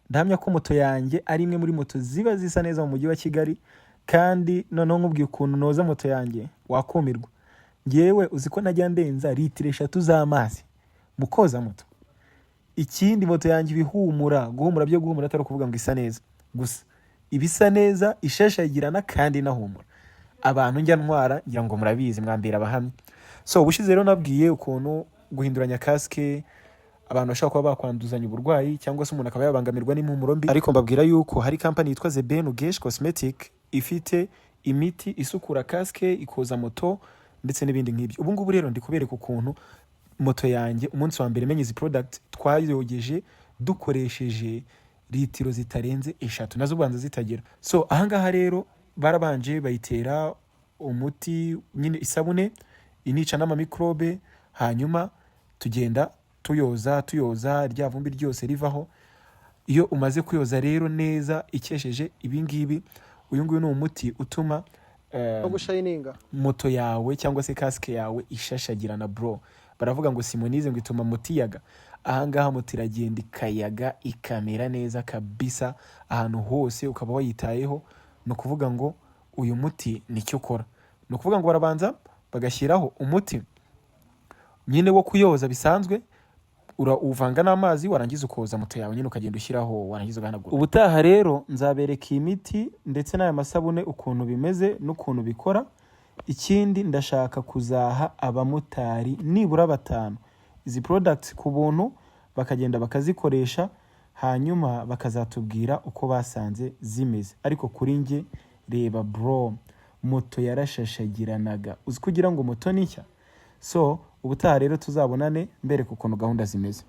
ndahamya ko moto yanjye ari imwe muri moto ziba zisa neza mu mujyi wa Kigali, kandi noneho nkubwiye ukuntu noza moto yanjye wakumirwa. Ngewe uzi ko najya ndenza litiro 3 z'amazi mu koza moto. Ikindi moto yanjye ibihumura, guhumura byo guhumura atari kuvuga ngo isa neza gusa, ibisa neza, ishashagirana kandi nahumura. Abantu njya ntwara ngira ngo murabizi, mwambira abahamya. So ubushize rero nabwiye ukuntu guhinduranya kasike abantu bashaka kuba bakwanduzanya uburwayi cyangwa se umuntu akaba yabangamirwa n'impumuro mbi. Ariko mbabwira yuko hari company yitwa Zeben Gesh Cosmetic ifite imiti isukura kasike, ikoza moto ndetse n'ibindi nk'ibyo. Ubu ngubu rero ndi kubereka ukuntu moto yanjye umunsi wa mbere menye izi product twayogeje dukoresheje litiro zitarenze 3 nazo ubanza zitagera. So ahangaha rero barabanje bayitera umuti nyine isabune inica n'ama microbe, hanyuma tugenda tuyoza rya vumbi ryose rivaho. Iyo umaze kuyoza rero neza ikesheje ibingibi, uyu nguyu ni umuti utuma moto yawe cyangwa se kasike yawe ishashagirana bro. Baravuga ngo Simonize ngo ituma mutiyaga. Ahangaha moto iragenda ikayaga ikamera neza kabisa ahantu hose ukaba wayitayeho. No kuvuga ngo uyu muti nicyo ukora. No kuvuga ngo barabanza bagashyiraho umuti nyine wo kuyoza bisanzwe, uvanga n'amazi warangiza ukoza moto yawe nyine ukagenda ushyiraho warangiza ugahanagura. Ubutaha rero nzabereka imiti ndetse n'aya masabune ukuntu bimeze n'ukuntu bikora. Ikindi ndashaka kuzaha abamotari nibura 5 izi products ku buntu, bakagenda bakazikoresha hanyuma bakazatubwira uko basanze zimeze. Ariko kuri nge reba bro, moto yarashashagiranaga, uzi kugira ngo moto nicya. So ubutaha rero tuzabonane mbereka ukuntu gahunda zimeze.